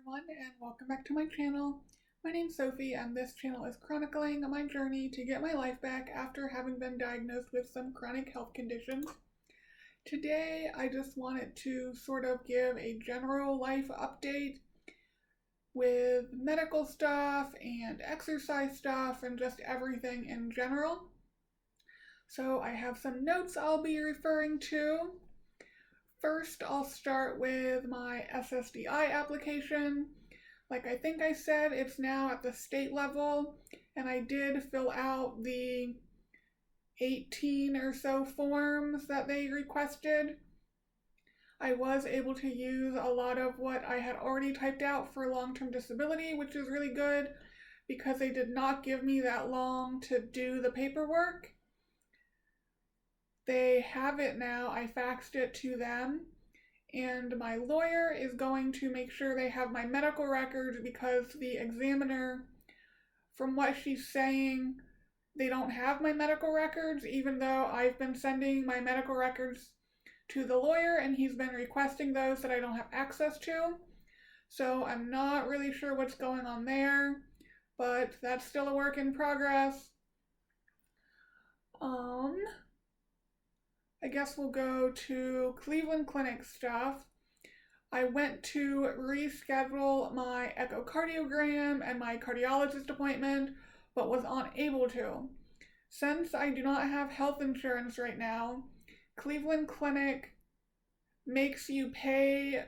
everyone, and welcome back to my channel. My name's Sophie, and this channel is chronicling my journey to get my life back after having been diagnosed with some chronic health conditions. Today, I just wanted to sort of give a general life update with medical stuff and exercise stuff and just everything in general. So I have some notes I'll be referring to. First, I'll start with my SSDI application. Like I think I said, it's now at the state level, and I did fill out the 18 or so forms that they requested. I was able to use a lot of what I had already typed out for long-term disability, which is really good because they did not give me that long to do the paperwork. They have it now. I faxed it to them, and my lawyer is going to make sure they have my medical records because the examiner, from what she's saying, they don't have my medical records, even though I've been sending my medical records to the lawyer and he's been requesting those that I don't have access to. So I'm not really sure what's going on there, but that's still a work in progress. I guess we'll go to Cleveland Clinic stuff. I went to reschedule my echocardiogram and my cardiologist appointment, but was unable to. Since I do not have health insurance right now, Cleveland Clinic makes you pay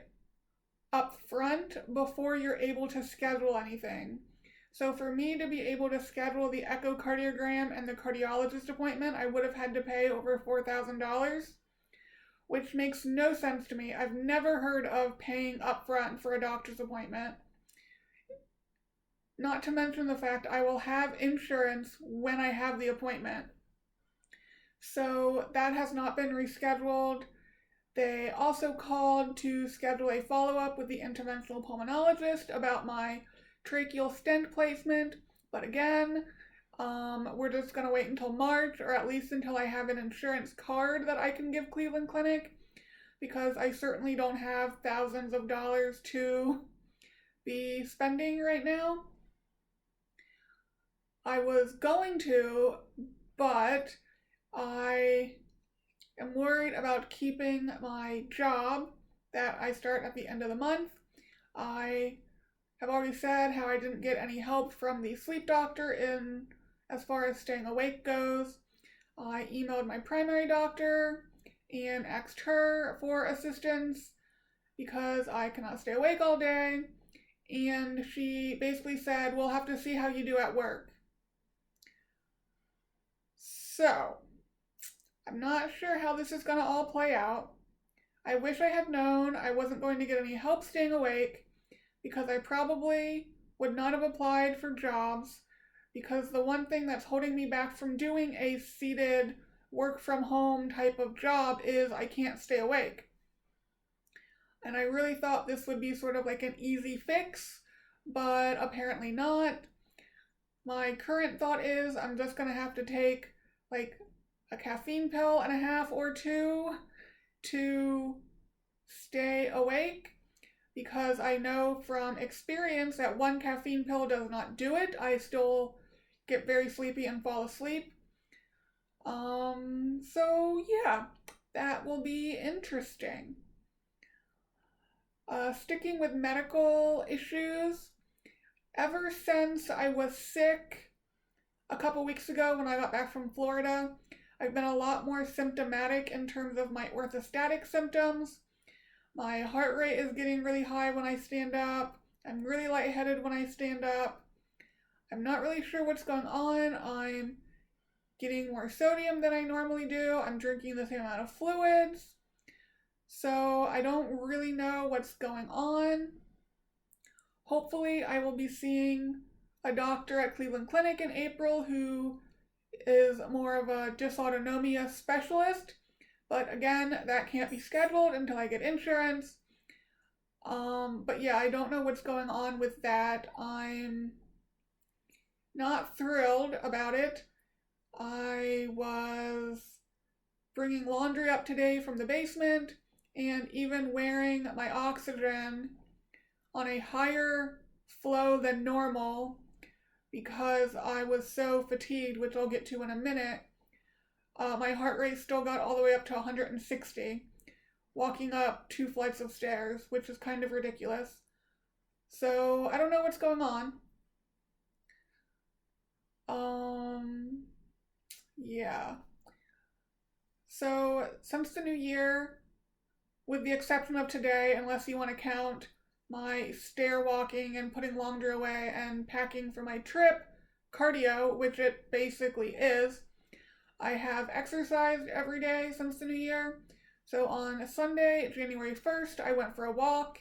up front before you're able to schedule anything. So for me to be able to schedule the echocardiogram and the cardiologist appointment, I would have had to pay over $4,000, which makes no sense to me. I've never heard of paying upfront for a doctor's appointment. Not to mention the fact I will have insurance when I have the appointment. So that has not been rescheduled. They also called to schedule a follow-up with the interventional pulmonologist about my tracheal stent placement, but again, we're just going to wait until March, or at least until I have an insurance card that I can give Cleveland Clinic, because I certainly don't have thousands of dollars to be spending right now. I was going to, but I am worried about keeping my job that I start at the end of the month. I have already said how I didn't get any help from the sleep doctor in as far as staying awake goes. I emailed my primary doctor and asked her for assistance because I cannot stay awake all day, and she basically said, we'll have to see how you do at work. So, I'm not sure how this is going to all play out. I wish I had known I wasn't going to get any help staying awake, because I probably would not have applied for jobs, because the one thing that's holding me back from doing a seated work from home type of job is I can't stay awake. And I really thought this would be sort of like an easy fix, but apparently not. My current thought is I'm just going to have to take like a caffeine pill and a half or two to stay awake, because I know from experience that one caffeine pill does not do it. I still get very sleepy and fall asleep. So yeah, that will be interesting. Sticking with medical issues, ever since I was sick a couple weeks ago when I got back from Florida, I've been a lot more symptomatic in terms of my orthostatic symptoms. My heart rate is getting really high when I stand up. I'm really lightheaded when I stand up. I'm not really sure what's going on. I'm getting more sodium than I normally do. I'm drinking the same amount of fluids. So I don't really know what's going on. Hopefully I will be seeing a doctor at Cleveland Clinic in April who is more of a dysautonomia specialist. But again, that can't be scheduled until I get insurance. But yeah, I don't know what's going on with that. I'm not thrilled about it. I was bringing laundry up today from the basement, and even wearing my oxygen on a higher flow than normal because I was so fatigued, which I'll get to in a minute. My heart rate still got all the way up to 160, walking up 2 flights of stairs, which is kind of ridiculous. So I don't know what's going on. Yeah. So since the new year, with the exception of today, unless you want to count my stair walking and putting laundry away and packing for my trip, cardio, which it basically is, I have exercised every day since the new year. So on Sunday, January 1st, I went for a walk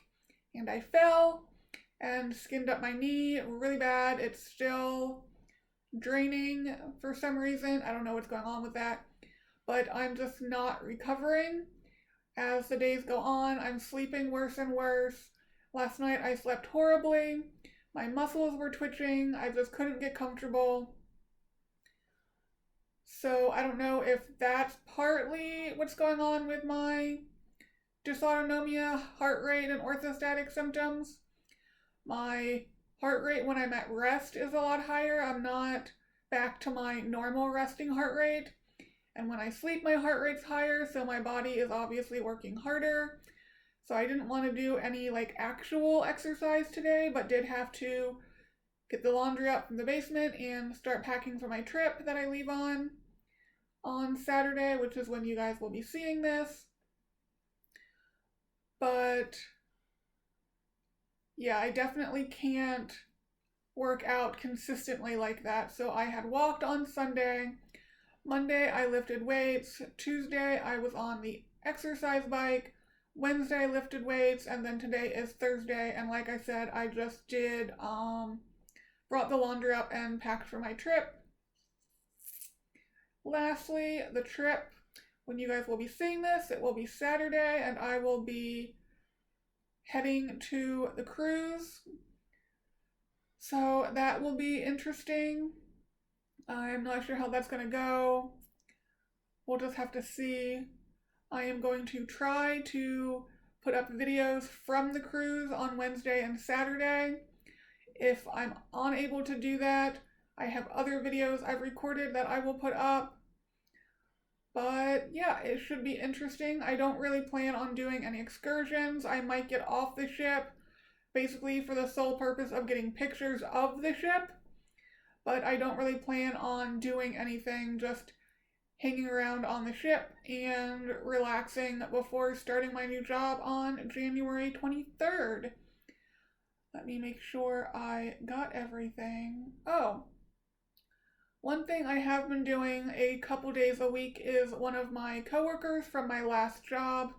and I fell and skinned up my knee really bad. It's still draining for some reason. I don't know what's going on with that, but I'm just not recovering. As the days go on, I'm sleeping worse and worse. Last night I slept horribly. My muscles were twitching. I just couldn't get comfortable. So I don't know if that's partly what's going on with my dysautonomia, heart rate, and orthostatic symptoms. My heart rate when I'm at rest is a lot higher. I'm not back to my normal resting heart rate. And when I sleep, my heart rate's higher, so my body is obviously working harder. So I didn't want to do any actual exercise today, but did have to get the laundry up from the basement and start packing for my trip that I leave on Saturday, which is when you guys will be seeing this. But yeah, I definitely can't work out consistently like that. So I had walked on Sunday. Monday I lifted weights. Tuesday I was on the exercise bike. Wednesday I lifted weights, and then today is Thursday, and like I said, I just did brought the laundry up and packed for my trip. Lastly, the trip, when you guys will be seeing this, it will be Saturday, and I will be heading to the cruise. So that will be interesting. I'm not sure how that's going to go. We'll just have to see. I am going to try to put up videos from the cruise on Wednesday and Saturday. If I'm unable to do that, I have other videos I've recorded that I will put up. But yeah, it should be interesting. I don't really plan on doing any excursions. I might get off the ship, basically for the sole purpose of getting pictures of the ship. But I don't really plan on doing anything, just hanging around on the ship and relaxing before starting my new job on January 23rd. Let me make sure I got everything. Oh, one thing I have been doing a couple days a week is one of my coworkers from my last job.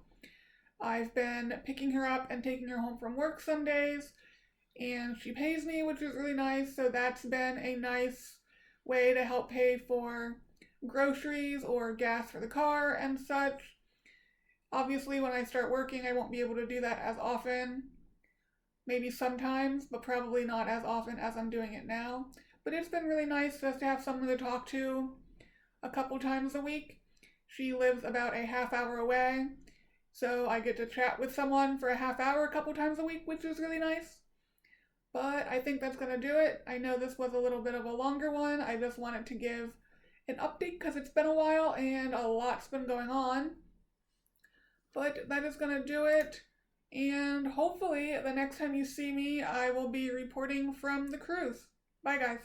I've been picking her up and taking her home from work some days, and she pays me, which is really nice. So that's been a nice way to help pay for groceries or gas for the car and such. Obviously, when I start working, I won't be able to do that as often. Maybe sometimes, but probably not as often as I'm doing it now. But it's been really nice just to have someone to talk to a couple times a week. She lives about a half hour away, so I get to chat with someone for a half hour a couple times a week, which is really nice. But I think that's going to do it. I know this was a little bit of a longer one. I just wanted to give an update because it's been a while and a lot's been going on. But that is going to do it. And hopefully the next time you see me, I will be reporting from the cruise. Bye, guys.